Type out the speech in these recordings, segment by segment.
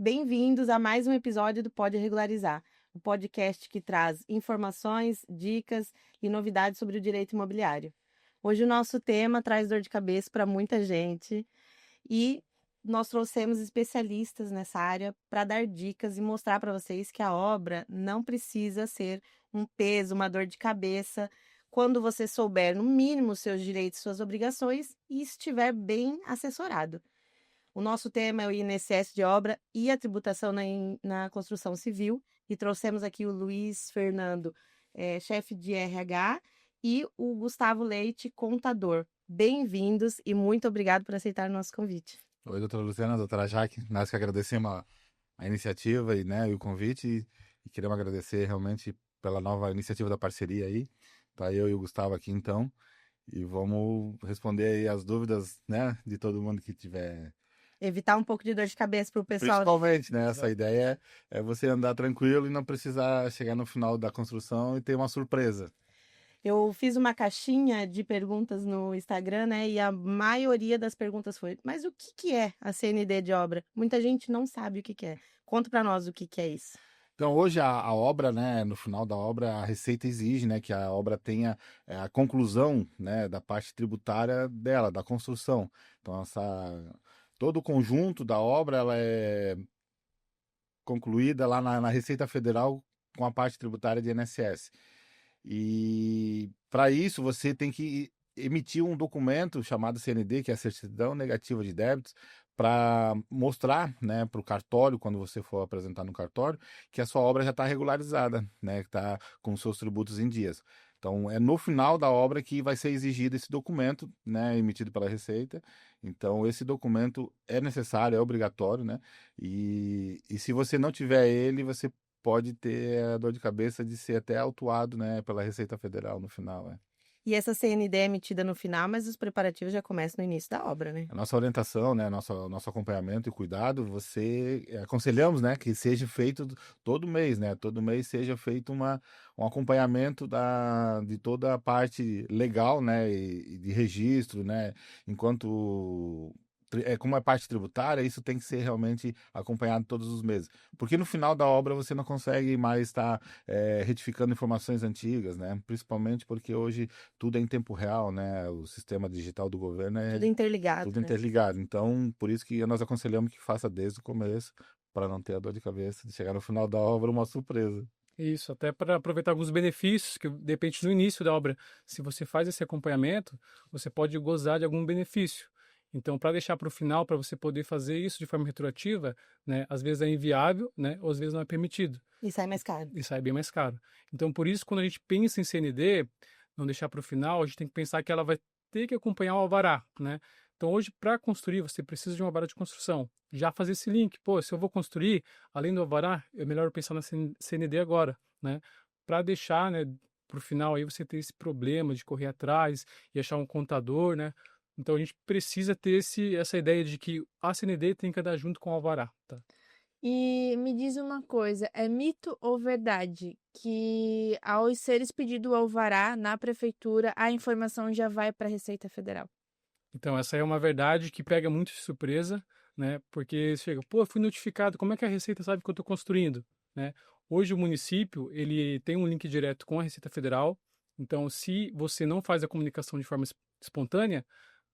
Bem-vindos a mais um episódio do Pode Regularizar, o podcast que traz informações, dicas e novidades sobre o direito imobiliário. Hoje o nosso tema traz dor de cabeça para muita gente e nós trouxemos especialistas nessa área para dar dicas e mostrar para vocês que a obra não precisa ser um peso, uma dor de cabeça, quando você souber, no mínimo, seus direitos e suas obrigações e estiver bem assessorado. O nosso tema é o INSS de obra e a tributação na construção civil. E trouxemos aqui o Luiz Fernando, chefe de RH, e o Gustavo Leite, contador. Bem-vindos e muito obrigado por aceitar o nosso convite. Oi, doutora Luciana, doutora Jaque. Nós que agradecemos a iniciativa e o convite e queremos agradecer realmente pela nova iniciativa da parceria aí. Tá eu e o Gustavo aqui então e vamos responder aí as dúvidas, né, de todo mundo que tiver. Evitar um pouco de dor de cabeça para o pessoal. Principalmente, né, essa ideia é você andar tranquilo e não precisar chegar no final da construção e ter uma surpresa. Eu fiz uma caixinha de perguntas no Instagram, né? E a maioria das perguntas foi: mas o que é a CND de obra? Muita gente não sabe o que é. Conta para nós o que é isso. Então, hoje a obra, né, no final da obra, a Receita exige, né, que a obra tenha a conclusão, né, da parte tributária dela, da construção. Então, todo o conjunto da obra, ela é concluída lá na Receita Federal com a parte tributária de INSS. E para isso você tem que emitir um documento chamado CND, que é a Certidão Negativa de Débitos, para mostrar, né, para o cartório, quando você for apresentar no cartório, que a sua obra já está regularizada, né, que está com os seus tributos em dias. Então, é no final da obra que vai ser exigido esse documento, né, emitido pela Receita. Então, esse documento é necessário, é obrigatório, né? E se você não tiver ele, você pode ter a dor de cabeça de ser até autuado, né, pela Receita Federal no final. E essa CND é emitida no final, mas os preparativos já começam no início da obra, né? A nossa orientação, né, nosso acompanhamento e cuidado, aconselhamos, né, que seja feito todo mês, né, todo mês seja feito um acompanhamento de toda a parte legal, né, e de registro, né, enquanto como é parte tributária, isso tem que ser realmente acompanhado todos os meses, porque no final da obra você não consegue mais estar retificando informações antigas, né, principalmente porque hoje tudo é em tempo real, né, o sistema digital do governo Tudo interligado, tudo né? interligado. Então, por isso que nós aconselhamos que faça desde o começo, para não ter a dor de cabeça de chegar no final da obra uma surpresa. Isso, até para aproveitar alguns benefícios que depende no início da obra. Se você faz esse acompanhamento, você pode gozar de algum benefício. Então, para deixar para o final, para você poder fazer isso de forma retroativa, né, às vezes é inviável, né, ou às vezes não é permitido. E sai mais caro. E sai bem mais caro. Então, por isso, quando a gente pensa em CND, não deixar para o final, a gente tem que pensar que ela vai ter que acompanhar o alvará, né? Então, hoje, para construir, você precisa de um alvará de construção. Já fazer esse link, pô, se eu vou construir, além do alvará, é melhor pensar na CND agora, né? Para deixar, né, para o final aí você ter esse problema de correr atrás e achar um contador, né? Então, a gente precisa ter essa ideia de que a CND tem que andar junto com o alvará, tá? E me diz uma coisa, é mito ou verdade que ao ser expedido o alvará na prefeitura, a informação já vai para a Receita Federal? Então, essa é uma verdade que pega muito de surpresa, né? Porque chega, pô, fui notificado, como é que a Receita sabe que eu estou construindo, né? Hoje o município, ele tem um link direto com a Receita Federal, então se você não faz a comunicação de forma espontânea,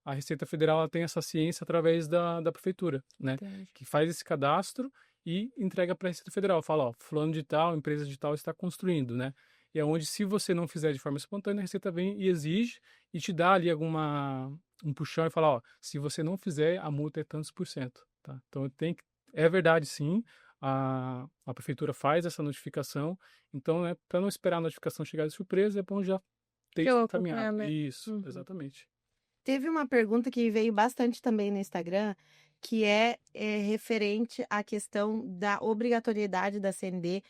a Receita Federal ela tem essa ciência através da prefeitura, né? Entendi. Que faz esse cadastro e entrega para a Receita Federal, fala, ó, fulano de tal, empresa de tal está construindo, né? E é onde, se você não fizer de forma espontânea, a Receita vem e exige e te dá ali um puxão e fala, ó, se você não fizer, a multa é tantos por cento, tá? Então é verdade sim, a prefeitura faz essa notificação, então, né, para não esperar a notificação chegar de surpresa, é bom já ter Pelo encaminhado. acompanhamento. Isso, Uhum. exatamente. Teve uma pergunta que veio bastante também no Instagram, que é referente à questão da obrigatoriedade da CND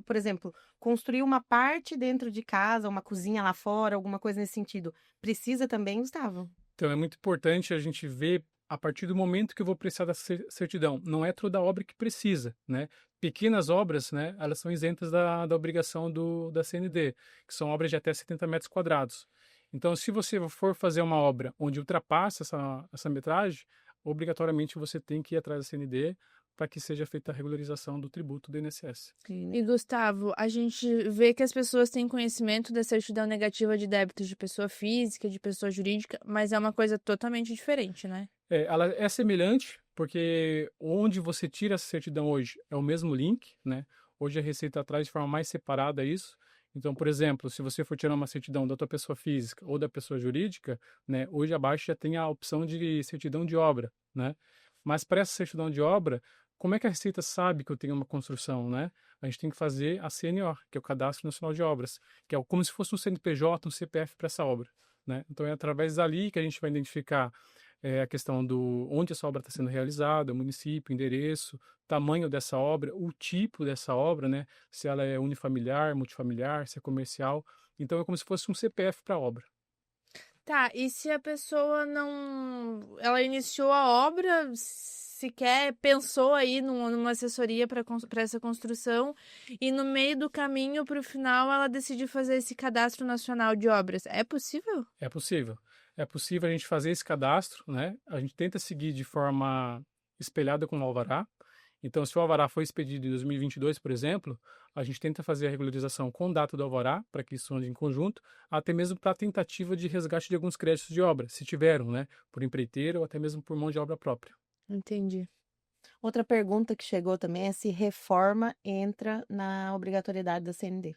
por exemplo, construir uma parte dentro de casa, uma cozinha lá fora, alguma coisa nesse sentido. Precisa também, Gustavo? Então, é muito importante a gente ver a partir do momento que eu vou precisar da certidão. Não é toda obra que precisa, né? Pequenas obras, né, elas são isentas da obrigação da CND, que são obras de até 70 metros quadrados. Então, se você for fazer uma obra onde ultrapassa essa metragem, obrigatoriamente você tem que ir atrás da CND para que seja feita a regularização do tributo do INSS. E, Gustavo, a gente vê que as pessoas têm conhecimento da certidão negativa de débitos de pessoa física, de pessoa jurídica, mas é uma coisa totalmente diferente, né? Ela é semelhante, porque onde você tira essa certidão hoje é o mesmo link, né? Hoje a Receita traz de forma mais separada isso. Então, por exemplo, se você for tirar uma certidão da tua pessoa física ou da pessoa jurídica, né? Hoje abaixo já tem a opção de certidão de obra, né? Mas para essa certidão de obra, como é que a Receita sabe que eu tenho uma construção, né? A gente tem que fazer a CNO, que é o Cadastro Nacional de Obras, que é como se fosse um CNPJ, um CPF para essa obra, né? Então é através dali que a gente vai identificar a questão do onde essa obra está sendo realizada, o município, o endereço, tamanho dessa obra, o tipo dessa obra, né? Se ela é unifamiliar, multifamiliar, se é comercial. Então é como se fosse um CPF para a obra. Tá, e se a pessoa não. Ela iniciou a obra, sequer pensou aí numa assessoria para essa construção, e no meio do caminho para o final ela decidiu fazer esse cadastro nacional de obras. É possível? É possível. É possível a gente fazer esse cadastro, né? A gente tenta seguir de forma espelhada com o alvará. Então, se o alvará foi expedido em 2022, por exemplo, a gente tenta fazer a regularização com data do alvará, para que isso ande em conjunto, até mesmo para a tentativa de resgate de alguns créditos de obra, se tiveram, né? Por empreiteiro ou até mesmo por mão de obra própria. Entendi. Outra pergunta que chegou também é se reforma entra na obrigatoriedade da CND.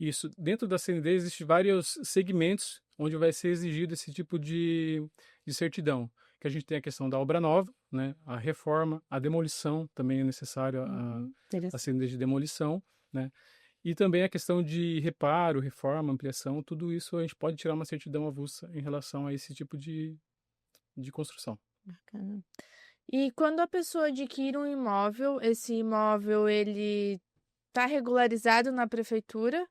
Isso. Dentro da CND existem vários segmentos onde vai ser exigido esse tipo de certidão. Que a gente tem a questão da obra nova, né? A reforma, a demolição, também é necessário a CND de demolição, né? E também a questão de reparo, reforma, ampliação, tudo isso a gente pode tirar uma certidão avulsa em relação a esse tipo de construção. Bacana. E quando a pessoa adquire um imóvel, esse imóvel ele está regularizado na prefeitura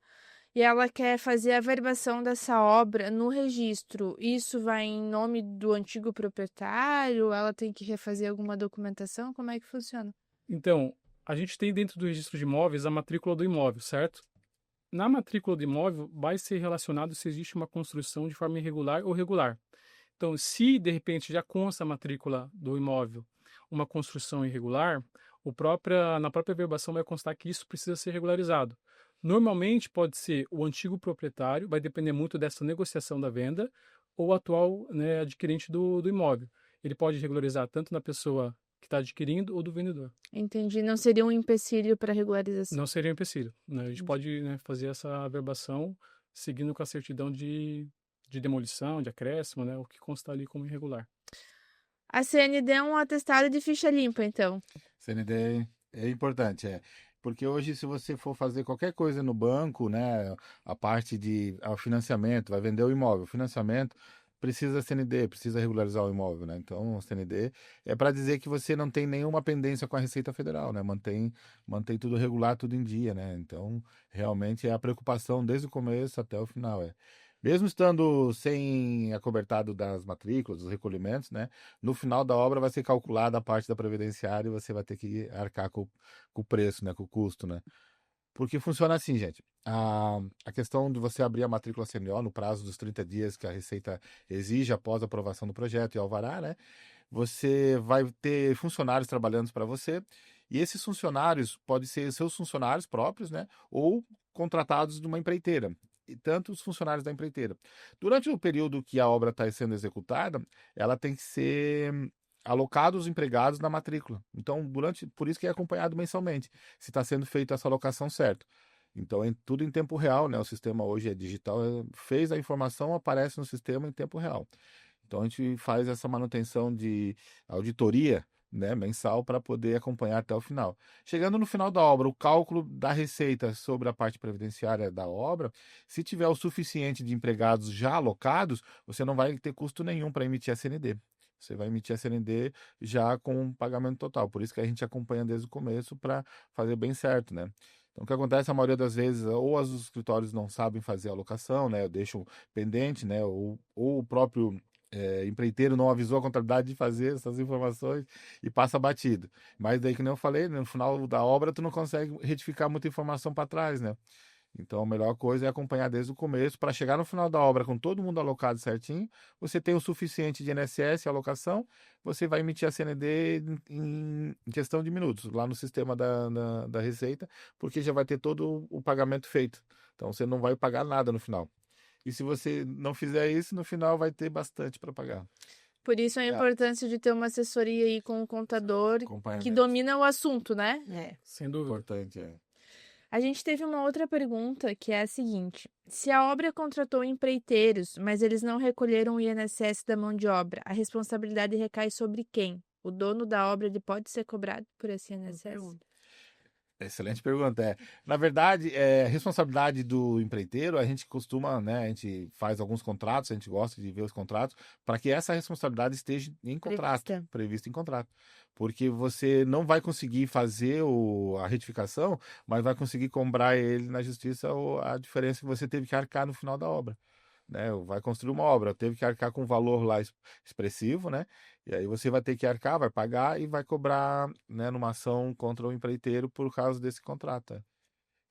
e ela quer fazer a averbação dessa obra no registro, isso vai em nome do antigo proprietário? Ela tem que refazer alguma documentação? Como é que funciona? Então, a gente tem dentro do registro de imóveis a matrícula do imóvel, certo? Na matrícula do imóvel vai ser relacionado se existe uma construção de forma irregular ou regular. Então, se de repente já consta a matrícula do imóvel uma construção irregular, na própria verbação vai constar que isso precisa ser regularizado. Normalmente pode ser o antigo proprietário, vai depender muito dessa negociação da venda, ou o atual, né, adquirente do imóvel. Ele pode regularizar tanto na pessoa que está adquirindo ou do vendedor. Entendi. Não seria um empecilho para regularização. Não seria um empecilho, né? A gente pode, né, fazer essa averbação seguindo com a certidão de demolição, de acréscimo, né, o que consta ali como irregular. A CND é um atestado de ficha limpa, então. CND é importante, porque hoje se você for fazer qualquer coisa no banco, né, a parte de financiamento, vai vender o imóvel, financiamento precisa CND, precisa regularizar o imóvel, né? Então, o CND é para dizer que você não tem nenhuma pendência com a Receita Federal, né? Mantém tudo regular, tudo em dia, né? Então, realmente é a preocupação desde o começo até o final, Mesmo estando sem acobertado das matrículas, dos recolhimentos, né? No final da obra vai ser calculada a parte da previdenciária e você vai ter que arcar com o preço, né? Com o custo, né? Porque funciona assim, gente. A questão de você abrir a matrícula CNO no prazo dos 30 dias que a Receita exige após a aprovação do projeto e alvará, né? Você vai ter funcionários trabalhando para você e esses funcionários podem ser seus funcionários próprios, né? Ou contratados de uma empreiteira. E tanto os funcionários da empreiteira. Durante o período que a obra está sendo executada, ela tem que ser alocados os empregados na matrícula. Então, por isso que é acompanhado mensalmente, se está sendo feita essa alocação certo. Então, tudo em tempo real, né? O sistema hoje é digital, fez a informação, aparece no sistema em tempo real. Então, a gente faz essa manutenção de auditoria, né, mensal para poder acompanhar até o final. Chegando no final da obra, o cálculo da receita sobre a parte previdenciária da obra, se tiver o suficiente de empregados já alocados, você não vai ter custo nenhum para emitir a CND. Você vai emitir a CND já com um pagamento total. Por isso que a gente acompanha desde o começo para fazer bem certo, né? Então, o que acontece a maioria das vezes, ou os escritórios não sabem fazer a alocação, né? Deixam pendente, né? Ou o próprio empreiteiro não avisou a contabilidade de fazer essas informações e passa batido. Mas daí, que nem eu falei, no final da obra, tu não consegue retificar muita informação para trás, né? Então, a melhor coisa é acompanhar desde o começo para chegar no final da obra com todo mundo alocado certinho. Você tem o suficiente de INSS, alocação, você vai emitir a CND em questão de minutos lá no sistema da Receita, porque já vai ter todo o pagamento feito. Então, você não vai pagar nada no final. E se você não fizer isso, no final vai ter bastante para pagar. Por isso a importância de ter uma assessoria aí com o contador que Acompanhamento. domina o assunto, né? Sem dúvida. Importante, é. A gente teve uma outra pergunta que é a seguinte: se a obra contratou empreiteiros, mas eles não recolheram o INSS da mão de obra, a responsabilidade recai sobre quem? O dono da obra ele pode ser cobrado por esse INSS? Excelente pergunta. Na verdade, a responsabilidade do empreiteiro, a gente costuma, né, a gente faz alguns contratos, a gente gosta de ver os contratos, para que essa responsabilidade esteja em contrato, prevista em contrato. Porque você não vai conseguir fazer a retificação, mas vai conseguir cobrar ele na justiça a diferença que você teve que arcar no final da obra. Né, vai construir uma obra, teve que arcar com um valor lá expressivo, né? E aí você vai ter que arcar, vai pagar e vai cobrar, né, numa ação contra o empreiteiro por causa desse contrato.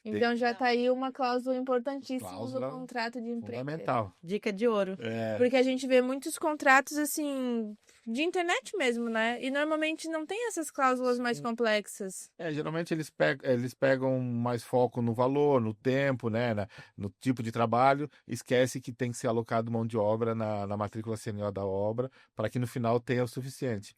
Então já tá aí uma cláusula importantíssima Cláusula do contrato de empreiteiro. fundamental. Dica de ouro. Porque a gente vê muitos contratos assim de internet mesmo, né? E normalmente não tem essas cláusulas mais complexas. Geralmente eles pegam mais foco no valor, no tempo, né, no tipo de trabalho, esquece que tem que ser alocado mão de obra na matrícula CNO da obra, para que no final tenha o suficiente.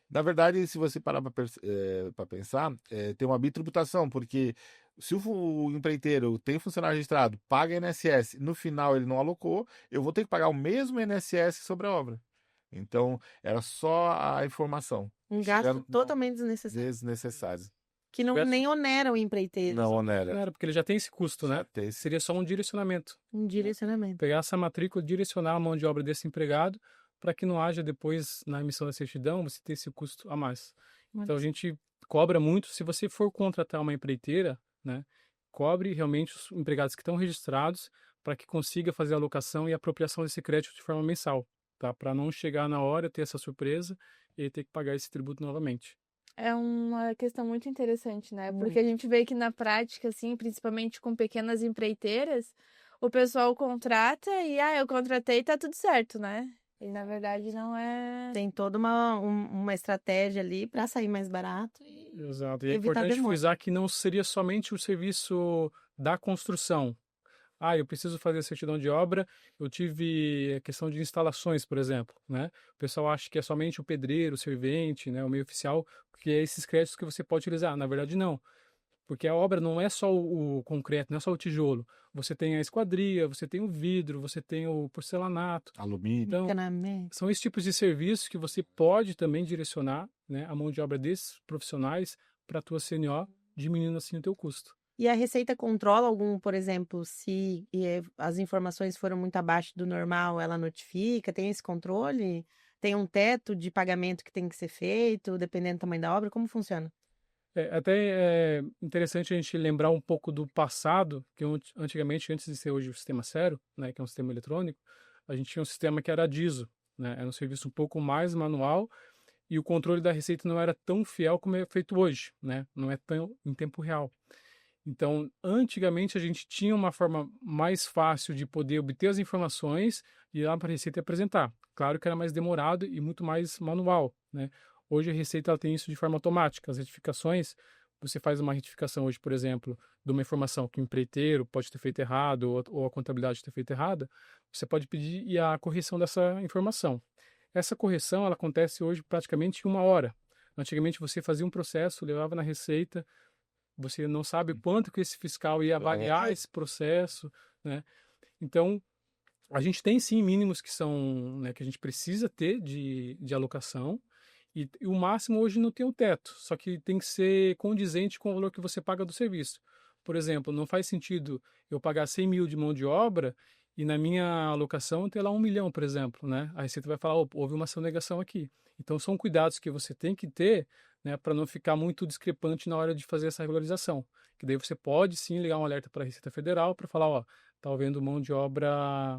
Na verdade, se você parar para pensar, tem uma bitributação, porque se o empreiteiro tem funcionário registrado, paga INSS, no final ele não alocou, eu vou ter que pagar o mesmo INSS sobre a obra. Então, era só a informação. Um gasto totalmente desnecessário. Desnecessário. Que nem onera o empreiteiro. Não onera. Não era, porque ele já tem esse custo, né? Seria só um direcionamento. Um direcionamento. Pegar essa matrícula, direcionar a mão de obra desse empregado, para que não haja depois, na emissão da certidão, você ter esse custo a mais. Então, a gente cobra muito. Se você for contratar uma empreiteira, né, cobre realmente os empregados que estão registrados para que consiga fazer a alocação e a apropriação desse crédito de forma mensal, tá? Para não chegar na hora, ter essa surpresa e ter que pagar esse tributo novamente. É uma questão muito interessante, né? Porque a gente vê que na prática, assim, principalmente com pequenas empreiteiras, o pessoal contrata e, eu contratei e tá tudo certo, né? E na verdade não é. Tem toda uma estratégia ali para sair mais barato. Exato. E é importante frisar que não seria somente o serviço da construção. Eu preciso fazer a certidão de obra, eu tive a questão de instalações, por exemplo, né? O pessoal acha que é somente o pedreiro, o servente, né, o meio oficial, que é esses créditos que você pode utilizar. Na verdade, não. Porque a obra não é só o concreto, não é só o tijolo. Você tem a esquadria, você tem o vidro, você tem o porcelanato. Alumínio. Então, são esses tipos de serviços que você pode também direcionar, né, a mão de obra desses profissionais para a tua CNO, diminuindo assim o teu custo. E a Receita controla por exemplo, se as informações foram muito abaixo do normal, ela notifica? Tem esse controle? Tem um teto de pagamento que tem que ser feito, dependendo do tamanho da obra? Como funciona? Até é interessante a gente lembrar um pouco do passado, que antigamente, antes de ser hoje o sistema Cero, né, que é um sistema eletrônico, a gente tinha um sistema que era DISO, né, era um serviço um pouco mais manual e o controle da Receita não era tão fiel como é feito hoje, né, não é tão em tempo real. Então, antigamente a gente tinha uma forma mais fácil de poder obter as informações e ir lá para a Receita apresentar. Claro que era mais demorado e muito mais manual, né? Hoje a Receita ela tem isso de forma automática. As retificações, você faz uma retificação hoje, por exemplo, de uma informação que o empreiteiro pode ter feito errado ou a contabilidade ter feito errada, você pode pedir a correção dessa informação. Essa correção ela acontece hoje praticamente em 1 hora. Antigamente você fazia um processo, levava na Receita, você não sabe quanto que esse fiscal ia avaliar esse processo, né? Então, a gente tem sim mínimos que são, né, que a gente precisa ter de alocação, e o máximo hoje não tem o teto, só que tem que ser condizente com o valor que você paga do serviço. Por exemplo, não faz sentido eu pagar 100 mil de mão de obra e na minha alocação ter lá 1 milhão, por exemplo, né? A Receita vai falar, houve uma sonegação aqui. Então, são cuidados que você tem que ter, né, para não ficar muito discrepante na hora de fazer essa regularização. Que daí você pode sim ligar um alerta para a Receita Federal para falar, está havendo mão de obra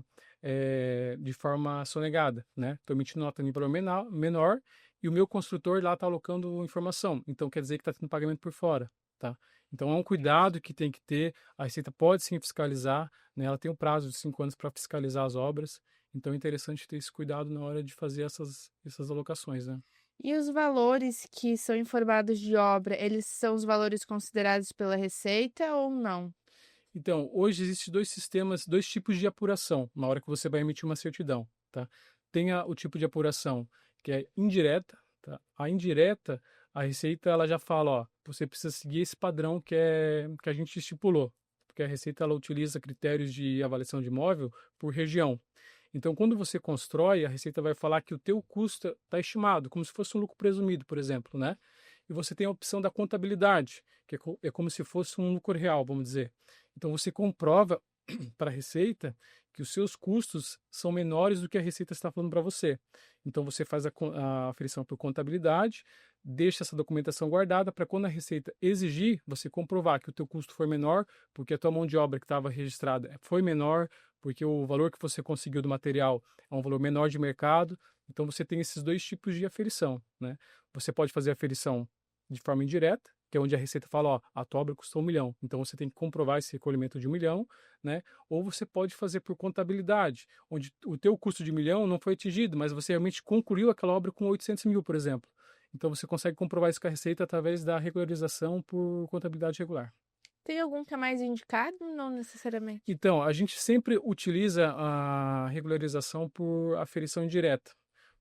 de forma sonegada, né? Estou emitindo nota em valor menor e o meu construtor lá está alocando informação. Então quer dizer que está tendo pagamento por fora, tá? Então, é um cuidado que tem que ter. A Receita pode sim fiscalizar, né? Ela tem um prazo de 5 anos para fiscalizar as obras. Então, é interessante ter esse cuidado na hora de fazer essas alocações, né? E os valores que são informados de obra, eles são os valores considerados pela Receita ou não? Então, hoje existem dois tipos de apuração na hora que você vai emitir uma certidão, tá? Tem o tipo de apuração que é indireta, tá? A indireta, a Receita ela já fala, ó, você precisa seguir esse padrão que a gente estipulou, porque a Receita ela utiliza critérios de avaliação de imóvel por região. Então, quando você constrói, a Receita vai falar que o teu custo está estimado, como se fosse um lucro presumido, por exemplo, né? E você tem a opção da contabilidade, que é como se fosse um lucro real, vamos dizer. Então, você comprova para a Receita que os seus custos são menores do que a Receita está falando para você. Então, você faz a aferição por contabilidade, deixa essa documentação guardada para quando a Receita exigir, você comprovar que o teu custo foi menor, porque a tua mão de obra que estava registrada foi menor, porque o valor que você conseguiu do material é um valor menor de mercado. Então, você tem esses dois tipos de aferição, né? Você pode fazer a aferição de forma indireta, que é onde a Receita fala, ó, a tua obra custou 1 milhão, então você tem que comprovar esse recolhimento de 1 milhão, né? Ou você pode fazer por contabilidade, onde o teu custo de 1 milhão não foi atingido, mas você realmente concluiu aquela obra com 800 mil, por exemplo. Então você consegue comprovar isso com a Receita através da regularização por contabilidade regular. Tem algum que é mais indicado? Não necessariamente. Então, a gente sempre utiliza a regularização por aferição indireta.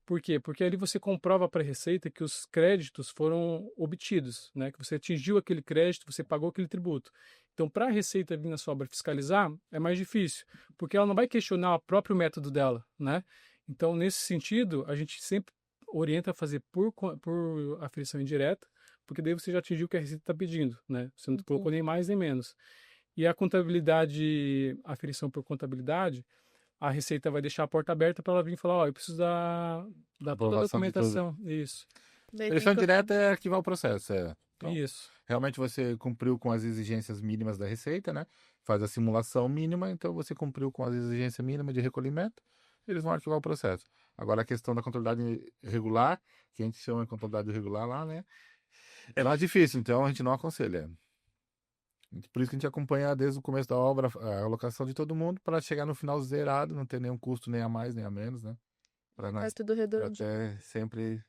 Por quê? Porque ali você comprova para a Receita que os créditos foram obtidos, né? Que você atingiu aquele crédito, você pagou aquele tributo. Então, para a Receita vir na sua obra fiscalizar, é mais difícil, porque ela não vai questionar o próprio método dela, né? Então, nesse sentido, a gente sempre orienta a fazer por aferição indireta, porque daí você já atingiu o que a Receita está pedindo, né? Você não colocou nem mais nem menos. E a contabilidade, a aferição por contabilidade, a Receita vai deixar a porta aberta para ela vir e falar, ó, eu preciso da toda a Aprovação de tudo. documentação. Isso, Daí tem Eleição que- direta é arquivar o processo. Então, isso. realmente você cumpriu com as exigências mínimas da Receita, né? Faz a simulação mínima, então você cumpriu com as exigências mínimas de recolhimento, eles vão arquivar o processo. Agora a questão da contabilidade regular, que a gente chama de contabilidade regular lá, né? É mais difícil, então a gente não aconselha. Por isso que a gente acompanha desde o começo da obra a alocação de todo mundo para chegar no final zerado, não ter nenhum custo nem a mais nem a menos, né? Para É nós tudo redondinho. até sempre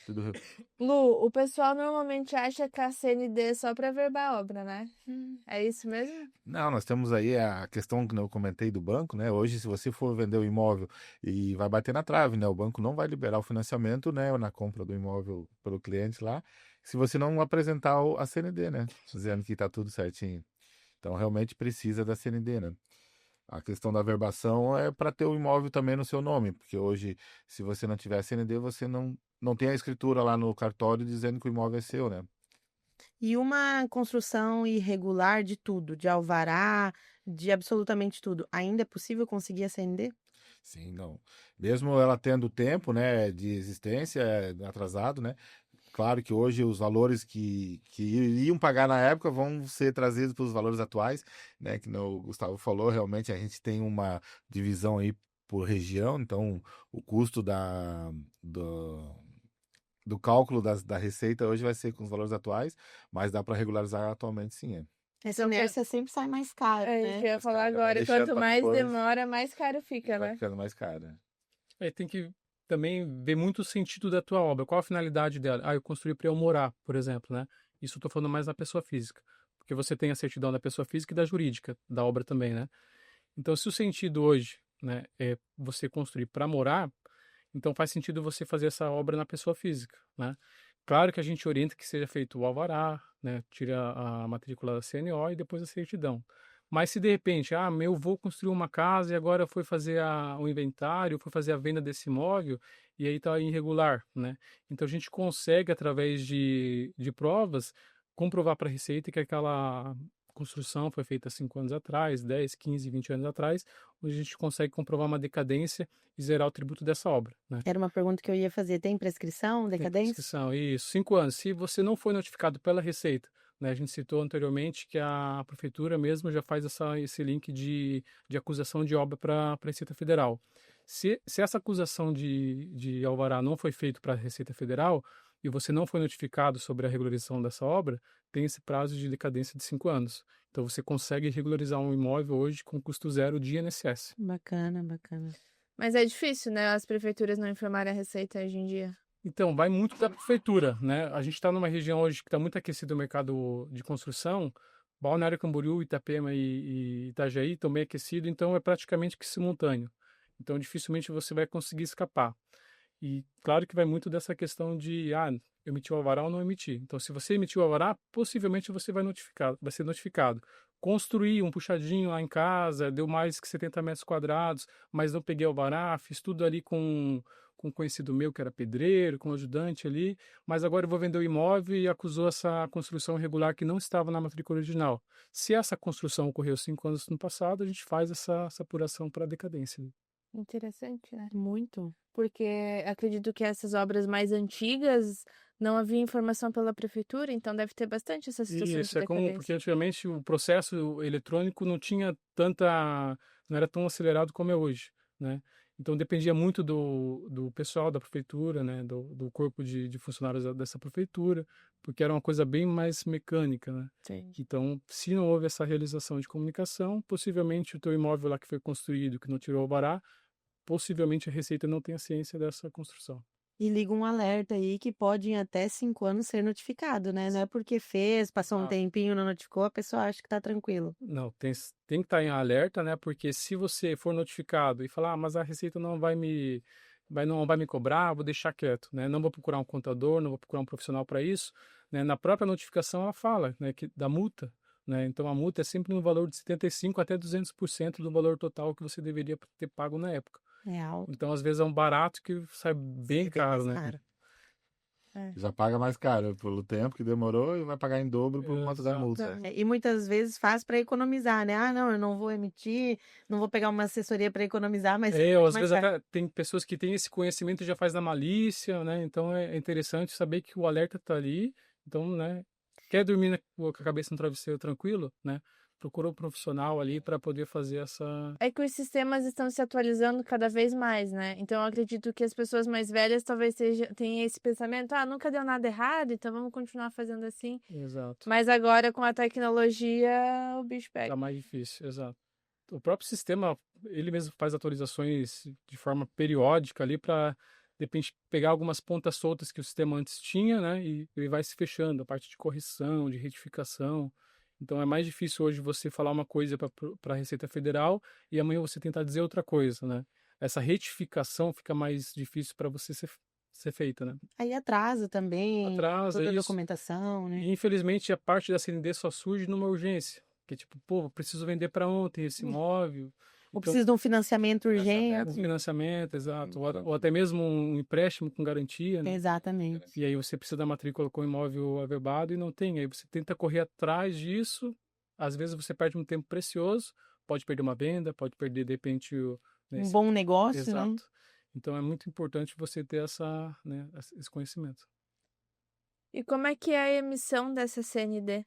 tudo Lu, o pessoal normalmente acha que a CND é só para verbar a obra, né? É isso mesmo? Não, nós temos aí a questão que eu comentei do banco, né? Hoje, se você for vender o imóvel e vai bater na trave, né? O banco não vai liberar o financiamento, né? Na compra do imóvel pelo cliente lá, se você não apresentar a CND, né? Dizendo que está tudo certinho. Então, realmente precisa da CND, né? A questão da verbação é para ter o imóvel também no seu nome, porque hoje, se você não tiver a CND, você não tem a escritura lá no cartório dizendo que o imóvel é seu, né? E uma construção irregular de tudo, de alvará, de absolutamente tudo, ainda é possível conseguir a CND? Sim, não. Mesmo ela tendo tempo, né, de existência atrasado, né? Claro que hoje os valores que iriam pagar na época vão ser trazidos para os valores atuais, né? Que o Gustavo falou, realmente a gente tem uma divisão aí por região, então o custo do cálculo da receita hoje vai ser com os valores atuais, mas dá para regularizar atualmente sim. Essa inércia sempre sai mais caro, É isso né? que eu ia falar caro, vai agora. deixando Quanto pra mais depois. demora, mais caro fica, Vai né? ficando mais caro, né? Aí tem que também ver muito o sentido da tua obra, qual a finalidade dela. Ah, eu construí para eu morar, por exemplo, né? Isso eu tô falando mais da pessoa física, porque você tem a certidão da pessoa física e da jurídica, da obra também, né? Então, se o sentido hoje, né, é você construir para morar, então faz sentido você fazer essa obra na pessoa física, né? Claro que a gente orienta que seja feito o alvará, né? Tira a matrícula CNO e depois a certidão. Mas se de repente, meu vou construir uma casa e agora foi fazer o inventário, foi fazer a venda desse imóvel e aí está irregular, né? Então a gente consegue, através de provas, comprovar para a Receita que aquela construção foi feita 5 anos atrás, 10, 15, 20 anos atrás, onde a gente consegue comprovar uma decadência e zerar o tributo dessa obra, né? Era uma pergunta que eu ia fazer. Tem prescrição, Tem decadência? prescrição, isso, 5 anos. Se você não foi notificado pela Receita, né, a gente citou anteriormente que a Prefeitura mesmo já faz esse link de acusação de obra para a Receita Federal. Se essa acusação de alvará não foi feita para a Receita Federal, e você não foi notificado sobre a regularização dessa obra, tem esse prazo de decadência de 5 anos. Então você consegue regularizar um imóvel hoje com custo zero de INSS. Bacana, bacana. Mas é difícil, né? As prefeituras não informarem a Receita hoje em dia. Então, vai muito da prefeitura, né? A gente está numa região hoje que está muito aquecido o mercado de construção. Balneário Camboriú, Itapema e Itajaí estão bem aquecido, então é praticamente que simultâneo. Então, dificilmente você vai conseguir escapar. E claro que vai muito dessa questão de, emitiu o alvará ou não emitir. Então, se você emitiu o alvará, possivelmente você vai ser notificado. Construí um puxadinho lá em casa, deu mais que 70 metros quadrados, mas não peguei o alvará, fiz tudo ali com um conhecido meu que era pedreiro, com um ajudante ali, mas agora eu vou vender o imóvel e acusou essa construção irregular que não estava na matrícula original. Se essa construção ocorreu 5 anos no passado, a gente faz essa apuração para decadência. Interessante, né? Muito. Porque acredito que essas obras mais antigas não havia informação pela prefeitura, então deve ter bastante essa situação Isso de é comum, decadência. porque antigamente o processo eletrônico não tinha não era tão acelerado como é hoje, né? Então dependia muito do pessoal da prefeitura, né? Do corpo de funcionários dessa prefeitura, porque era uma coisa bem mais mecânica, né? Sim. Então, se não houve essa realização de comunicação, possivelmente o teu imóvel lá que foi construído, que não tirou o alvará, possivelmente a Receita não tenha ciência dessa construção. E liga um alerta aí que pode em até 5 anos ser notificado, né? Não é porque fez, passou um Ah. tempinho, não notificou, a pessoa acha que tá tranquilo. Não, tem que estar em alerta, né? Porque se você for notificado e falar, mas a Receita não vai me cobrar, vou deixar quieto, né? Não vou procurar um contador, não vou procurar um profissional para isso, né? Na própria notificação ela fala, né, que da multa, né? Então a multa é sempre no valor de 75 até 200% do valor total que você deveria ter pago na época. É alto. Então às vezes é um barato que sai bem caro, né? Caro. Já paga mais caro pelo tempo que demorou e vai pagar em dobro por conta da multa. E muitas vezes faz para economizar, né? Ah, não, eu não vou emitir, não vou pegar uma assessoria para economizar, mas Ou às mais vezes caro. até tem pessoas que têm esse conhecimento e já faz na malícia, né? Então é interessante saber que o alerta tá ali. Então, né? Quer dormir com a cabeça no travesseiro tranquilo, né? Procura um profissional ali para poder fazer essa. É que os sistemas estão se atualizando cada vez mais, né? Então eu acredito que as pessoas mais velhas talvez tenham esse pensamento, nunca deu nada errado, então vamos continuar fazendo assim. Exato. Mas agora com a tecnologia o bicho pega. Tá mais difícil, exato. O próprio sistema, ele mesmo faz atualizações de forma periódica ali para, de repente, pegar algumas pontas soltas que o sistema antes tinha, né? E ele vai se fechando, a parte de correção, de retificação. Então é mais difícil hoje você falar uma coisa para a Receita Federal e amanhã você tentar dizer outra coisa, né? Essa retificação fica mais difícil para você ser feita, né? Aí atrasa também, Atrasa toda a isso. documentação, né? E, infelizmente, a parte da CND só surge numa urgência. Que é tipo, pô, preciso vender para ontem esse imóvel. Ou precisa de um financiamento Financiamento, urgente. financiamento, exato. Ou até mesmo um empréstimo com garantia, né? Exatamente. E aí você precisa da matrícula com o imóvel averbado e não tem. Aí você tenta correr atrás disso. Às vezes você perde um tempo precioso. Pode perder uma venda, pode perder, de repente, Um bom negócio, exato. né? Então é muito importante você ter esse conhecimento. E como é que é a emissão dessa CND?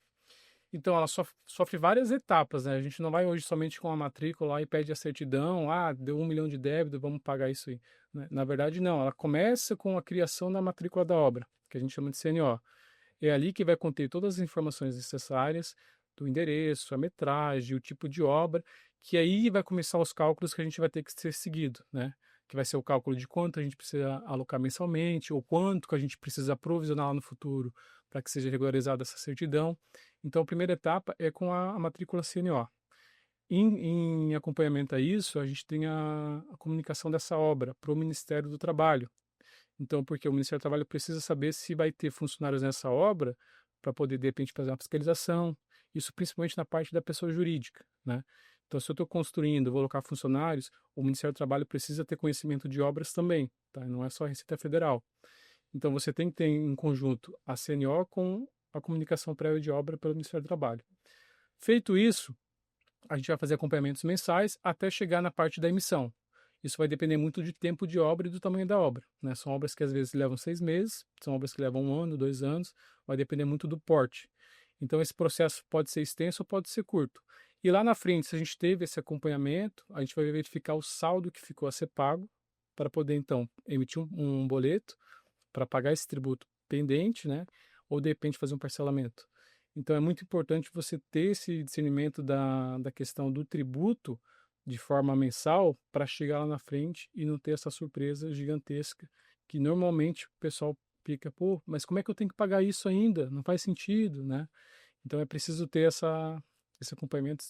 Então, ela sofre várias etapas, né? A gente não vai hoje somente com a matrícula lá e pede a certidão, deu 1 milhão de débito, vamos pagar isso aí, né? Na verdade, não. Ela começa com a criação da matrícula da obra, que a gente chama de CNO. É ali que vai conter todas as informações necessárias do endereço, a metragem, o tipo de obra, que aí vai começar os cálculos que a gente vai ter que ser seguido, né? Que vai ser o cálculo de quanto a gente precisa alocar mensalmente, ou quanto que a gente precisa provisionar lá no futuro para que seja regularizada essa certidão. Então, a primeira etapa é com a matrícula CNO. Em acompanhamento a isso, a gente tem a comunicação dessa obra para o Ministério do Trabalho. Então, porque o Ministério do Trabalho precisa saber se vai ter funcionários nessa obra para poder, de repente, fazer uma fiscalização. Isso principalmente na parte da pessoa jurídica, né? Então, se eu estou construindo, vou colocar funcionários, o Ministério do Trabalho precisa ter conhecimento de obras também, tá? Não é só a Receita Federal. Então, você tem que ter em conjunto a CNO com a comunicação prévia de obra pelo Ministério do Trabalho. Feito isso, a gente vai fazer acompanhamentos mensais até chegar na parte da emissão. Isso vai depender muito de tempo de obra e do tamanho da obra, né? São obras que às vezes levam 6 meses, são obras que levam 1 ano, 2 anos, vai depender muito do porte. Então, esse processo pode ser extenso ou pode ser curto. E lá na frente, se a gente teve esse acompanhamento, a gente vai verificar o saldo que ficou a ser pago para poder, então, emitir um boleto para pagar esse tributo pendente, né? Ou de repente fazer um parcelamento. Então é muito importante você ter esse discernimento da questão do tributo de forma mensal para chegar lá na frente e não ter essa surpresa gigantesca que normalmente o pessoal fica, pô, mas como é que eu tenho que pagar isso ainda? Não faz sentido, né? Então é preciso ter esse acompanhamento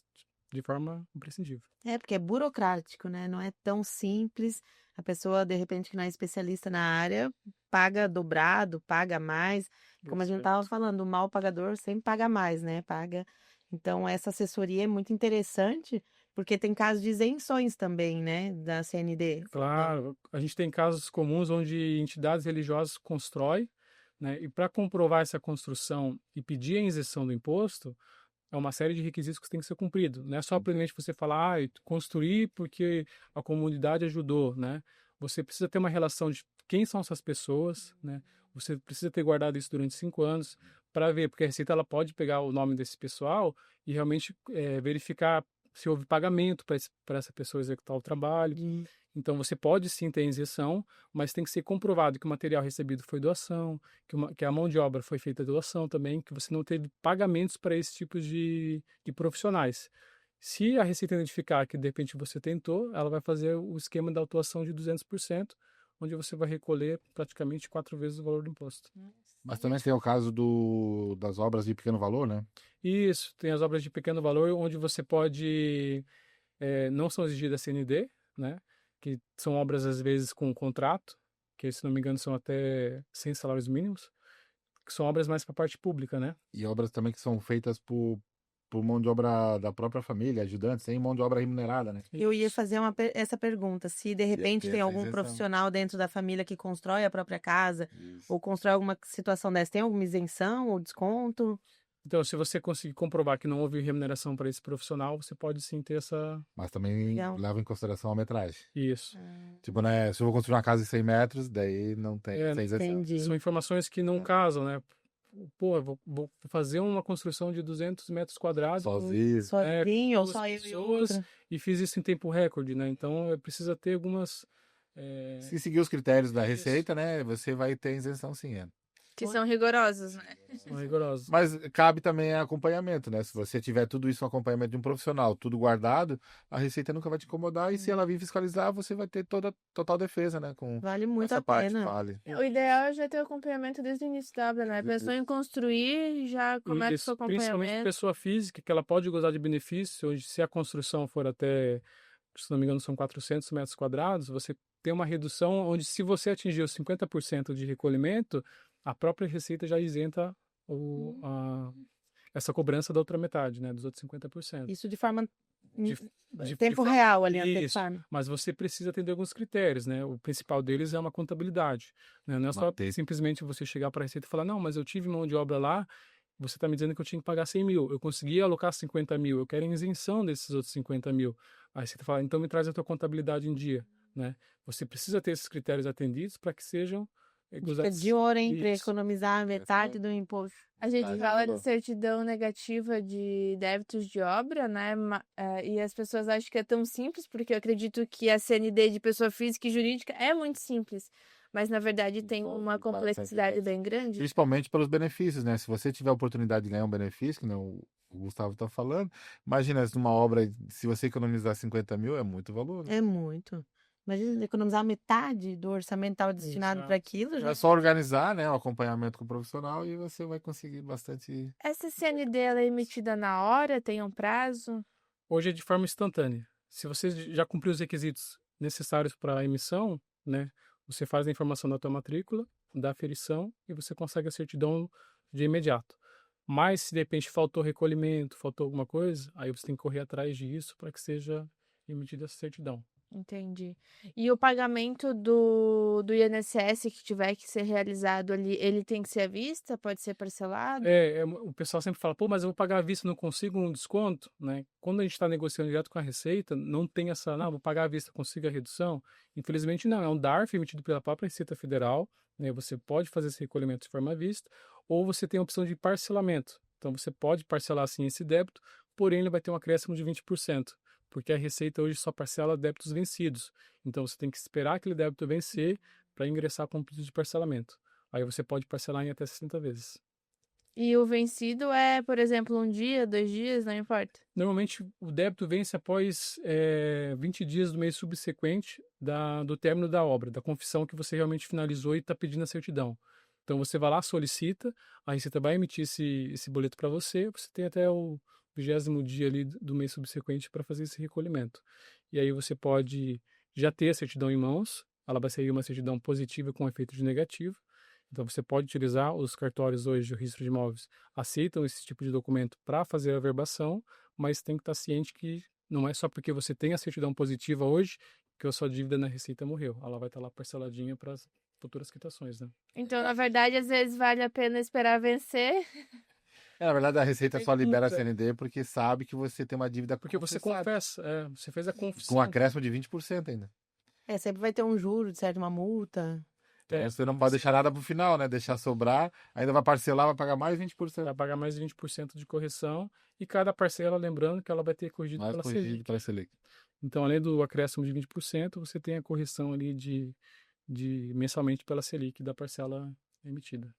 de forma imprescindível. É, porque é burocrático, né? Não é tão simples. A pessoa, de repente, que não é especialista na área, paga dobrado, paga mais. Como a gente estava falando, o mal pagador sempre paga mais, né? Paga. Então, essa assessoria é muito interessante, porque tem casos de isenções também, né? Da CND. Claro, a gente tem casos comuns onde entidades religiosas constroem, né? E para comprovar essa construção e pedir a isenção do imposto, é uma série de requisitos que tem que ser cumprido. Não é só simplesmente você falar, construir porque a comunidade ajudou, né? Você precisa ter uma relação de quem são essas pessoas, né? Você precisa ter guardado isso durante 5 anos para ver, porque a Receita ela pode pegar o nome desse pessoal e realmente verificar se houve pagamento para essa pessoa executar o trabalho. Então você pode sim ter isenção, mas tem que ser comprovado que o material recebido foi doação, que a mão de obra foi feita doação também, que você não teve pagamentos para esse tipo de profissionais. Se a Receita identificar que de repente você tentou, ela vai fazer o esquema da autuação de 200%, onde você vai recolher praticamente 4 vezes o valor do imposto. Mas também tem o caso das obras de pequeno valor, né? Isso, tem as obras de pequeno valor, onde você pode, não são exigidas CND, né? Que são obras às vezes com contrato, que se não me engano são até 100 salários mínimos, que são obras mais para a parte pública, né? E obras também que são feitas por mão de obra da própria família, ajudantes, sem mão de obra remunerada, né? Eu ia fazer essa pergunta, se de repente ter tem essa algum isenção. profissional dentro da família que constrói a própria casa, ou constrói alguma situação dessa, tem alguma isenção ou desconto? Então, se você conseguir comprovar que não houve remuneração para esse profissional, você pode sim ter essa... Mas também Legal. leva em consideração a metragem. Isso. Tipo, né, se eu vou construir uma casa de 100 metros, daí não tem essa isenção. Entendi. São informações que não casam, né? Pô, eu vou fazer uma construção de 200 metros quadrados Sozinho. Sozinho ou duas só eu e pessoas outra? e fiz isso em tempo recorde, né? Então, precisa ter algumas... Se seguir os critérios da Isso. Receita, né, você vai ter isenção sim. Que são rigorosos, né? São rigorosos. Mas cabe também acompanhamento, né? Se você tiver tudo isso, um acompanhamento de um profissional, tudo guardado, a Receita nunca vai te incomodar e se ela vir fiscalizar, você vai ter total defesa, né? Com Vale muito essa a parte, pena. vale. O ideal é já ter o acompanhamento desde o início da obra, né? A pessoa em construir, já começa Isso, o principalmente acompanhamento. pessoa física, que ela pode gozar de benefícios, onde se a construção for até, se não me engano, são 400 metros quadrados, você tem uma redução onde se você atingir os 50% de recolhimento, a própria Receita já isenta essa cobrança da outra metade, né? Dos outros 50%. Isso de forma De tempo forma- real ali, Isso, antecipar. mas você precisa atender alguns critérios, né? O principal deles é uma contabilidade, né? Não é só Manter. simplesmente você chegar para a Receita e falar, não, mas eu tive mão de obra lá, você está me dizendo que eu tinha que pagar 100 mil, eu consegui alocar 50 mil, eu quero a isenção desses outros 50 mil. Aí você fala, então me traz a tua contabilidade em dia, né? Você precisa ter esses critérios atendidos para que sejam Dica de ouro, hein? Para Isso. economizar metade do imposto. A gente Tá, fala de boa. certidão negativa de débitos de obra, né? E as pessoas acham que é tão simples, porque eu acredito que a CND de pessoa física e jurídica é muito simples. Mas, na verdade, tem uma complexidade bem grande. Principalmente pelos benefícios, né? Se você tiver a oportunidade de ganhar um benefício, que não o Gustavo está falando, imagina, numa obra, se você economizar 50 mil, é muito valor. Né? É muito. Imagina economizar metade do orçamental destinado Exato. para aquilo. Já É só organizar, né? O acompanhamento com o profissional e você vai conseguir bastante. Essa CND ela é emitida na hora, tem um prazo? Hoje é de forma instantânea. Se você já cumpriu os requisitos necessários para a emissão, né, você faz a informação da tua matrícula, da aferição e você consegue a certidão de imediato. Mas se de repente faltou recolhimento, faltou alguma coisa, aí você tem que correr atrás disso para que seja emitida essa certidão. Entendi. E o pagamento do INSS que tiver que ser realizado ali, ele tem que ser à vista? Pode ser parcelado? O pessoal sempre fala, pô, mas eu vou pagar à vista, não consigo um desconto, né? Quando a gente está negociando direto com a Receita, não tem essa, não, vou pagar à vista, consigo a redução. Infelizmente não, é um DARF emitido pela própria Receita Federal, né? Você pode fazer esse recolhimento de forma à vista, ou você tem a opção de parcelamento. Então você pode parcelar sim esse débito, porém ele vai ter um acréscimo de 20%. Porque a Receita hoje só parcela débitos vencidos. Então você tem que esperar aquele débito vencer para ingressar com o pedido de parcelamento. Aí você pode parcelar em até 60 vezes. E o vencido é, por exemplo, 1 dia, 2 dias, não importa. Normalmente, o débito vence após 20 dias do mês subsequente do término da obra, da confissão que você realmente finalizou e está pedindo a certidão. Então, você vai lá, solicita, a Receita vai emitir esse boleto para você tem até o 20º dia ali do mês subsequente para fazer esse recolhimento. E aí você pode já ter a certidão em mãos, ela vai sair uma certidão positiva com efeito de negativo. Então, você pode utilizar os cartórios hoje, o registro de imóveis, aceitam esse tipo de documento para fazer a averbação, mas tem que estar ciente que não é só porque você tem a certidão positiva hoje que a sua dívida na Receita morreu. Ela vai estar lá parceladinha para as futuras quitações, né? Então, na verdade, às vezes vale a pena esperar vencer. Na verdade, a Receita só libera a CND porque sabe que você tem uma dívida Porque você confessada, confessa, você fez a confissão. com um acréscimo de 20% ainda. Sempre vai ter um juro, de certo, uma multa. Você não pode deixar nada pro final, né? Deixar sobrar, ainda vai parcelar, vai pagar mais 20%. Vai pagar mais 20% de correção e cada parcela, lembrando que ela vai ter corrigido Mais pela corrigido Selic. pela Selic. Então, além do acréscimo de 20%, você tem a correção ali de mensalmente pela Selic da parcela emitida.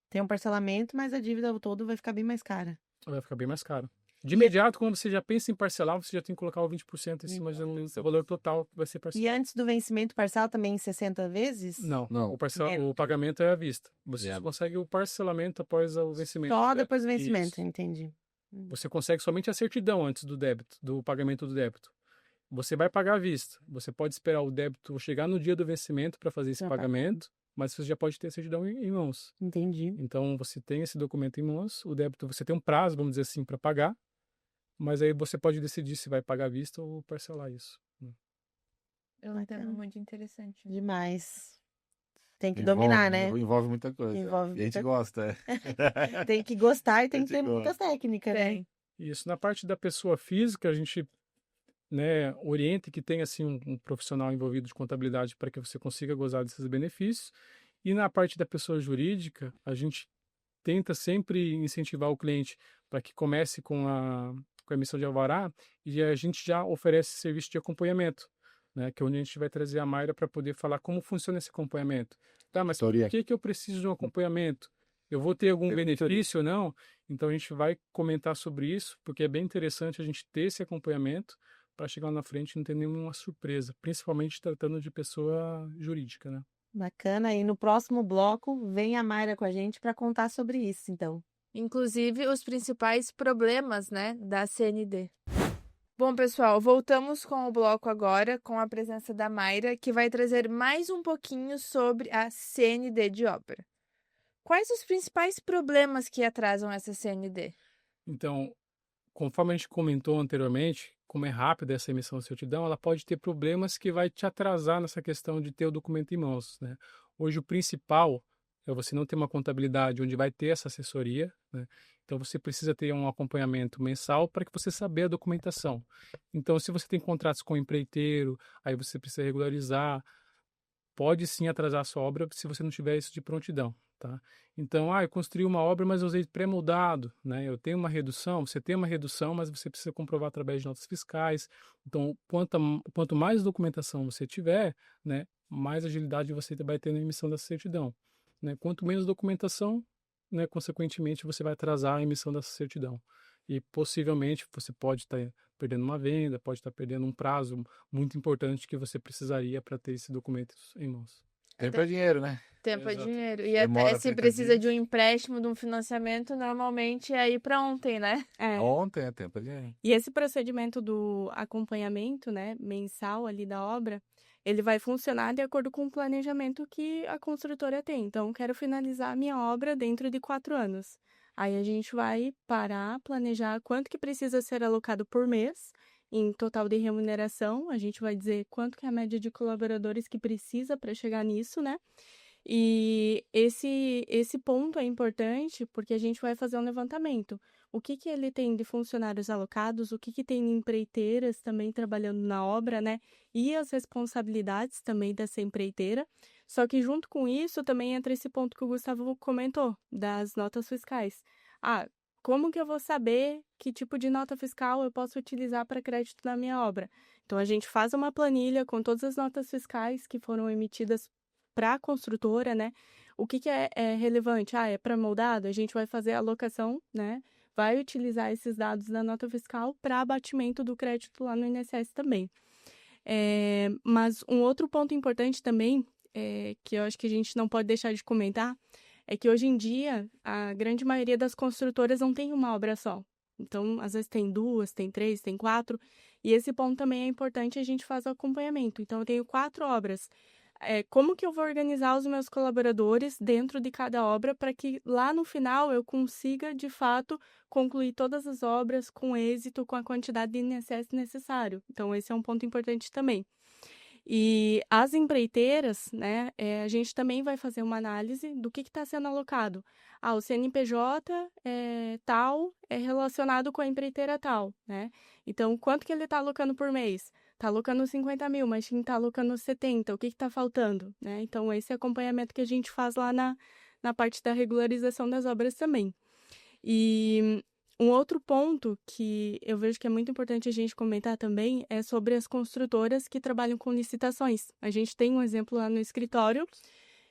Tem um parcelamento, mas a dívida todo vai ficar bem mais cara. Vai ficar bem mais caro. De imediato, quando você já pensa em parcelar, você já tem que colocar o 20% em cima do seu valor total que vai ser E parcelado. antes do vencimento, parcela também em 60 vezes? Não, Não. o pagamento é à vista. Você É. consegue o parcelamento após o vencimento. Só depois do vencimento, Isso. entendi. Você consegue somente a certidão antes do débito, do pagamento do débito. Você vai pagar à vista. Você pode esperar o débito chegar no dia do vencimento para fazer esse Já pagamento, mas você já pode ter a certidão em mãos. Entendi. Então, você tem esse documento em mãos, o débito, você tem um prazo, vamos dizer assim, para pagar, mas aí você pode decidir se vai pagar à vista ou parcelar isso. É um tema muito interessante. Demais. Tem que dominar, né? Envolve muita coisa. Envolve E a gente muita- gosta, é. Tem que gostar e tem A que gente ter muitas técnicas, né? Tem. Isso. Na parte da pessoa física, a gente orienta que tenha assim, um profissional envolvido de contabilidade para que você consiga gozar desses benefícios. E na parte da pessoa jurídica, a gente tenta sempre incentivar o cliente para que comece com a emissão de alvará e a gente já oferece serviço de acompanhamento, né, que é onde a gente vai trazer a Mayra para poder falar como funciona esse acompanhamento. Tá, mas por que eu preciso de um acompanhamento? Eu vou ter algum benefício ou não? Então a gente vai comentar sobre isso, porque é bem interessante a gente ter esse acompanhamento para chegar lá na frente e não ter nenhuma surpresa, principalmente tratando de pessoa jurídica, né? Bacana. E no próximo bloco, vem a Mayra com a gente para contar sobre isso, então. Inclusive os principais problemas, né, da CND. Bom, pessoal, voltamos com o bloco agora, com a presença da Mayra, que vai trazer mais um pouquinho sobre a CND de obra. Quais os principais problemas que atrasam essa CND? Então, conforme a gente comentou anteriormente, como é rápida essa emissão de certidão, ela pode ter problemas que vai te atrasar nessa questão de ter o documento em mãos, né? Hoje o principal é você não ter uma contabilidade onde vai ter essa assessoria, né? Então você precisa ter um acompanhamento mensal para que você saber a documentação. Então, se você tem contratos com o empreiteiro, aí você precisa regularizar, pode sim atrasar a sua obra se você não tiver isso de prontidão, tá? Então, eu construí uma obra, mas eu usei pré-moldado, né? Eu tenho uma redução, você tem uma redução, mas você precisa comprovar através de notas fiscais. Então, quanto mais documentação você tiver, né, mais agilidade você vai ter na emissão da certidão, né? Quanto menos documentação, né, consequentemente, você vai atrasar a emissão dessa certidão. E possivelmente você pode estar perdendo uma venda, pode estar perdendo um prazo muito importante que você precisaria para ter esse documento em mãos. Tempo é dinheiro, né? Tempo é Exato. dinheiro. E Demora até se 30 precisa dias. de um empréstimo, de um financiamento, normalmente é ir para ontem, né? Ontem é tempo é dinheiro. E esse procedimento do acompanhamento, né, mensal ali da obra, ele vai funcionar de acordo com o planejamento que a construtora tem. Então, quero finalizar a minha obra dentro de 4 anos. Aí a gente vai parar, planejar quanto que precisa ser alocado por mês em total de remuneração. A gente vai dizer quanto que é a média de colaboradores que precisa para chegar nisso, né? E esse ponto é importante porque a gente vai fazer um levantamento. O que ele tem de funcionários alocados, o que tem de empreiteiras também trabalhando na obra, né? E as responsabilidades também dessa empreiteira. Só que junto com isso também entra esse ponto que o Gustavo comentou, das notas fiscais. Como que eu vou saber que tipo de nota fiscal eu posso utilizar para crédito na minha obra? Então, a gente faz uma planilha com todas as notas fiscais que foram emitidas para a construtora, né? o que é relevante? É para moldado? A gente vai fazer a alocação, né? Vai utilizar esses dados da nota fiscal para abatimento do crédito lá no INSS também. Mas um outro ponto importante também, que eu acho que a gente não pode deixar de comentar, é que hoje em dia a grande maioria das construtoras não tem uma obra só. Então, às vezes tem 2, tem 3, tem 4, e esse ponto também é importante, a gente faz o acompanhamento. Então, eu tenho 4 obras. Como que eu vou organizar os meus colaboradores dentro de cada obra para que lá no final eu consiga, de fato, concluir todas as obras com êxito, com a quantidade de INSS necessário. Então, esse é um ponto importante também. E as empreiteiras, né, a gente também vai fazer uma análise do que está sendo alocado. O CNPJ tal é relacionado com a empreiteira tal, né? Então, quanto que ele está alocando por mês? Está alocando 50 mil, mas quem está alocando 70, o que está faltando, né? Então, esse acompanhamento que a gente faz lá na parte da regularização das obras também. E um outro ponto que eu vejo que é muito importante a gente comentar também é sobre as construtoras que trabalham com licitações. A gente tem um exemplo lá no escritório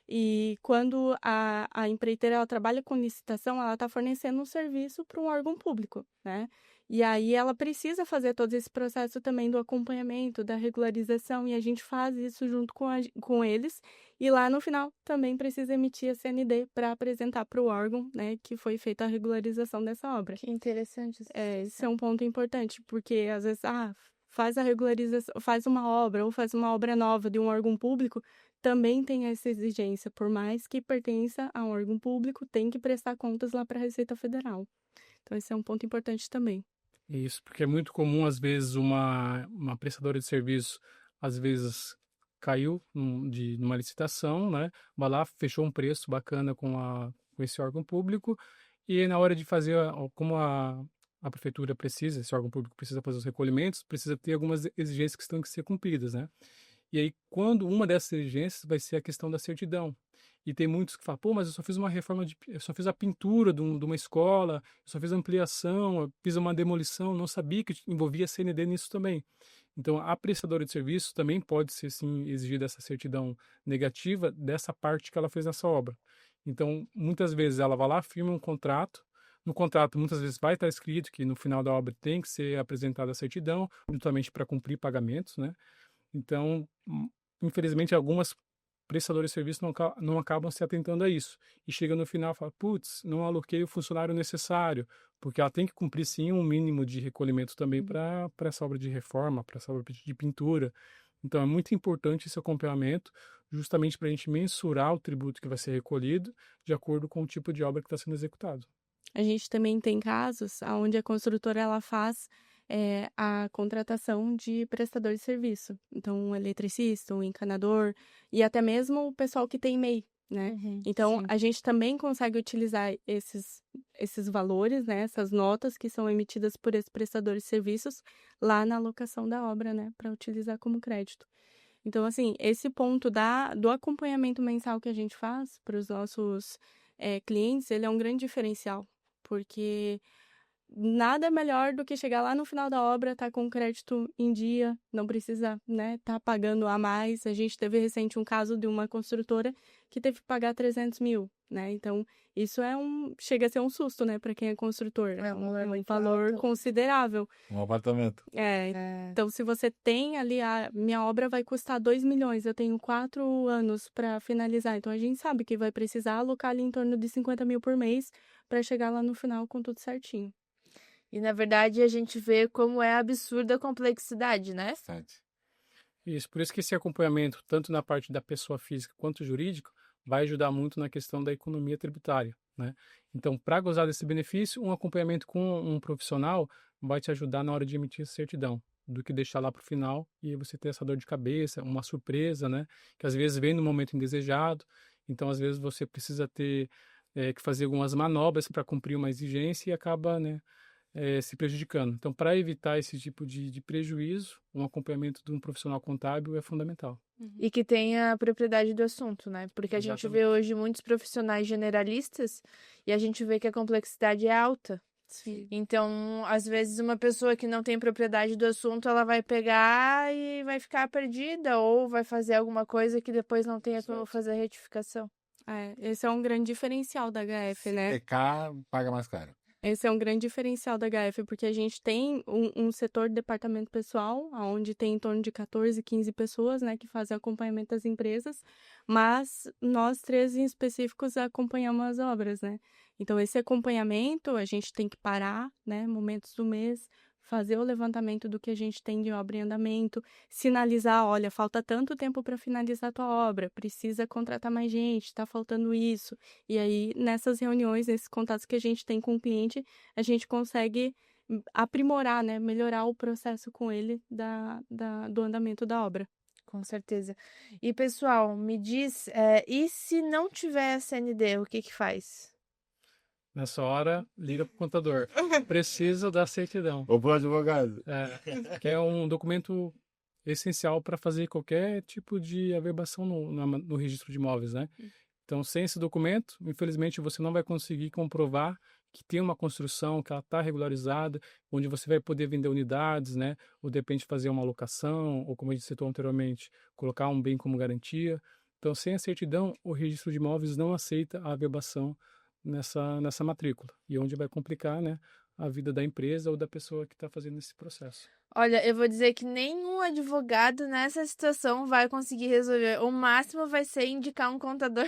e quando a empreiteira ela trabalha com licitação, ela está fornecendo um serviço para um órgão público, né? E aí ela precisa fazer todo esse processo também do acompanhamento, da regularização, e a gente faz isso junto com eles. E lá no final também precisa emitir a CND para apresentar para o órgão, né, que foi feita a regularização dessa obra. Que interessante. Esse é um ponto importante, porque às vezes, faz a regularização, faz uma obra ou faz uma obra nova de um órgão público, também tem essa exigência, por mais que pertença a um órgão público, tem que prestar contas lá para a Receita Federal. Então, esse é um ponto importante também. Isso, porque é muito comum, às vezes, uma prestadora de serviço, às vezes, caiu numa licitação, né? Vai lá, fechou um preço bacana com esse órgão público, e na hora de fazer, como a prefeitura precisa, esse órgão público precisa fazer os recolhimentos, precisa ter algumas exigências que têm que ser cumpridas, né? E aí, quando uma dessas exigências vai ser a questão da certidão. E tem muitos que falam, pô, mas eu só fiz uma reforma, eu só fiz a pintura de uma escola, eu só fiz a ampliação, eu fiz uma demolição, não sabia que envolvia CND nisso também. Então, a prestadora de serviço também pode ser, sim, exigida essa certidão negativa dessa parte que ela fez nessa obra. Então, muitas vezes ela vai lá, firma um contrato, no contrato muitas vezes vai estar escrito que no final da obra tem que ser apresentada a certidão, justamente para cumprir pagamentos, né? Então, infelizmente, algumas prestadores de serviço não acabam se atentando a isso. E chega no final e fala, putz, não aloquei o funcionário necessário, porque ela tem que cumprir sim um mínimo de recolhimento também para essa obra de reforma, para essa obra de pintura. Então é muito importante esse acompanhamento, justamente para a gente mensurar o tributo que vai ser recolhido de acordo com o tipo de obra que está sendo executado. A gente também tem casos onde a construtora ela faz a contratação de prestador de serviço. Então, um eletricista, um encanador e até mesmo o pessoal que tem MEI, né? Então, sim. a gente também consegue utilizar esses valores, né? Essas notas que são emitidas por esse prestador de serviços lá na alocação da obra, né? Para utilizar como crédito. Então, assim, esse ponto do acompanhamento mensal que a gente faz para os nossos clientes, ele é um grande diferencial, porque nada melhor do que chegar lá no final da obra, tá com o crédito em dia, não precisa, né, tá pagando a mais. A gente teve recente um caso de uma construtora que teve que pagar 300 mil, né? Então, isso chega a ser um susto, né, para quem é construtor. É um valor alto. considerável. Um apartamento. Então, se você tem ali, minha obra vai custar 2 milhões, eu tenho 4 anos para finalizar. Então, a gente sabe que vai precisar alocar ali em torno de 50 mil por mês para chegar lá no final com tudo certinho. E, na verdade, a gente vê como é absurda a complexidade, né? Isso, por isso que esse acompanhamento, tanto na parte da pessoa física quanto jurídica, vai ajudar muito na questão da economia tributária, né? Então, para gozar desse benefício, um acompanhamento com um profissional vai te ajudar na hora de emitir a certidão, do que deixar lá para o final e você ter essa dor de cabeça, uma surpresa, né? Que às vezes vem no momento indesejado, então às vezes você precisa ter que fazer algumas manobras para cumprir uma exigência e acaba, né, se prejudicando. Então, para evitar esse tipo de prejuízo, um acompanhamento de um profissional contábil é fundamental. E que tenha a propriedade do assunto, né? Porque a gente vê hoje muitos profissionais generalistas e a gente vê que a complexidade é alta. Sim. Então, às vezes, uma pessoa que não tem propriedade do assunto, ela vai pegar e vai ficar perdida ou vai fazer alguma coisa que depois não tenha como fazer a retificação. Esse é um grande diferencial da HF, né? Pecar, paga mais caro. Esse é um grande diferencial da HF, porque a gente tem um setor de departamento pessoal, onde tem em torno de 14, 15 pessoas, né, que fazem acompanhamento das empresas, mas nós 3 em específicos acompanhamos as obras, né? Então, esse acompanhamento, a gente tem que parar, né, momentos do mês, fazer o levantamento do que a gente tem de obra em andamento, sinalizar, olha, falta tanto tempo para finalizar a tua obra, precisa contratar mais gente, está faltando isso. E aí, nessas reuniões, nesses contatos que a gente tem com o cliente, a gente consegue aprimorar, né, melhorar o processo com ele do andamento da obra. Com certeza. E, pessoal, me diz, e se não tiver a CND, o que faz? Nessa hora, liga para o contador. Precisa da certidão. Ou pro advogado. Que é um documento essencial para fazer qualquer tipo de averbação no registro de imóveis, né? Então, sem esse documento, infelizmente, você não vai conseguir comprovar que tem uma construção, que ela está regularizada, onde você vai poder vender unidades, né? Ou, de repente, fazer uma locação, ou, como a gente citou anteriormente, colocar um bem como garantia. Então, sem a certidão, o registro de imóveis não aceita a averbação nessa matrícula. E onde vai complicar, né, a vida da empresa ou da pessoa que está fazendo esse processo. Olha, eu vou dizer que nenhum advogado nessa situação vai conseguir resolver. O máximo vai ser indicar um contador.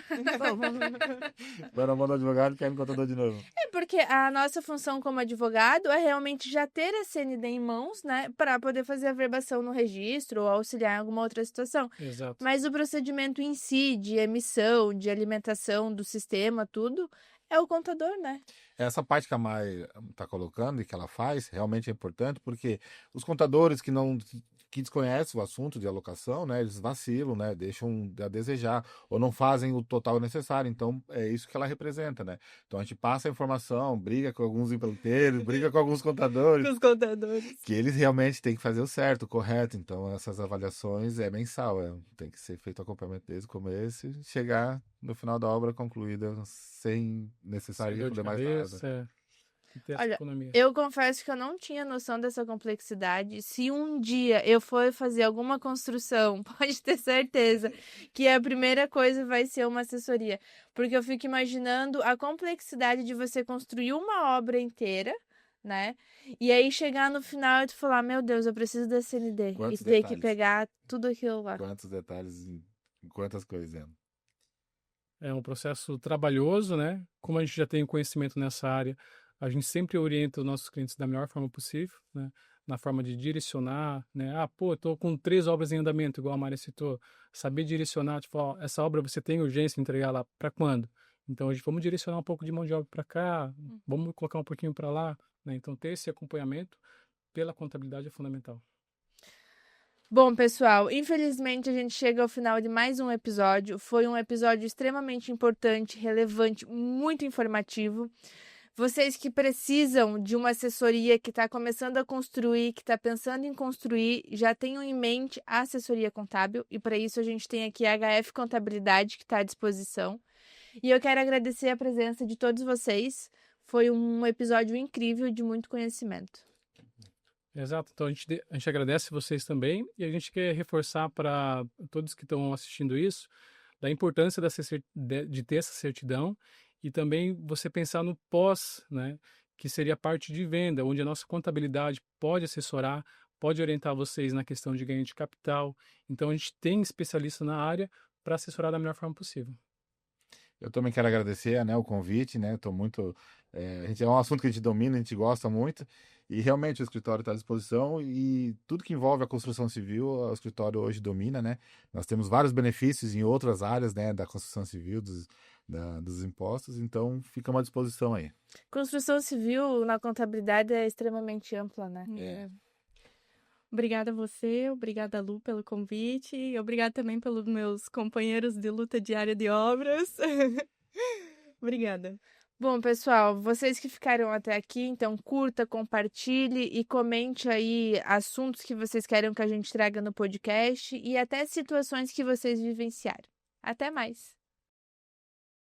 Vai na mão do advogado e quer um contador de novo. Porque a nossa função como advogado é realmente já ter a CND em mãos, né, para poder fazer a verbação no registro ou auxiliar em alguma outra situação. Exato. Mas o procedimento em si, de emissão, de alimentação do sistema, tudo, é o contador, né? Essa parte que a Mai está colocando e que ela faz realmente é importante, porque os contadores que desconhecem o assunto de alocação, né, eles vacilam, né, deixam a desejar, ou não fazem o total necessário. Então, é isso que ela representa, né? Então, a gente passa a informação, briga com alguns empreiteiros, briga com alguns contadores, Os contadores. que eles realmente têm que fazer o certo, o correto. Então, essas avaliações é mensal, tem que ser feito o acompanhamento desde o começo e chegar no final da obra concluída sem necessário Sem dor de fazer mais cabeça, nada. E ter essa Olha, economia. eu confesso que eu não tinha noção dessa complexidade. Se um dia eu for fazer alguma construção, pode ter certeza que a primeira coisa vai ser uma assessoria. Porque eu fico imaginando a complexidade de você construir uma obra inteira, né? E aí chegar no final e tu falar, meu Deus, eu preciso da CND. Quantos e ter que detalhes? pegar tudo aquilo lá. Quantos detalhes em quantas coisas, né? É um processo trabalhoso, né? Como a gente já tem conhecimento nessa área, a gente sempre orienta os nossos clientes da melhor forma possível, né? Na forma de direcionar, né? Eu tô com 3 obras em andamento, igual a Maria citou. Saber direcionar, tipo, ó, essa obra você tem urgência em entregar lá para quando? Então, a gente vamos direcionar um pouco de mão de obra para cá, vamos colocar um pouquinho para lá, né? Então, ter esse acompanhamento pela contabilidade é fundamental. Bom, pessoal, infelizmente a gente chega ao final de mais um episódio. Foi um episódio extremamente importante, relevante, muito informativo. Vocês que precisam de uma assessoria, que está começando a construir, que está pensando em construir, já tenham em mente a assessoria contábil. E para isso a gente tem aqui a HF Contabilidade, que está à disposição. E eu quero agradecer a presença de todos vocês. Foi um episódio incrível de muito conhecimento. Exato, então a gente agradece vocês também e a gente quer reforçar para todos que estão assistindo isso da importância de ter essa certidão e também você pensar no pós, né, que seria a parte de venda, onde a nossa contabilidade pode assessorar, pode orientar vocês na questão de ganho de capital. Então a gente tem especialista na área para assessorar da melhor forma possível. Eu também quero agradecer, né, o convite, né? Tô muito, a gente é um assunto que a gente domina, a gente gosta muito e realmente o escritório está à disposição e tudo que envolve a construção civil, o escritório hoje domina, né? Nós temos vários benefícios em outras áreas, né, da construção civil, dos impostos, então ficamos à disposição aí. Construção civil na contabilidade é extremamente ampla, né? Obrigada a você, obrigada Lu pelo convite e obrigada também pelos meus companheiros de luta diária de obras. Obrigada. Bom, pessoal, vocês que ficaram até aqui, então curta, compartilhe e comente aí assuntos que vocês querem que a gente traga no podcast e até situações que vocês vivenciaram. Até mais!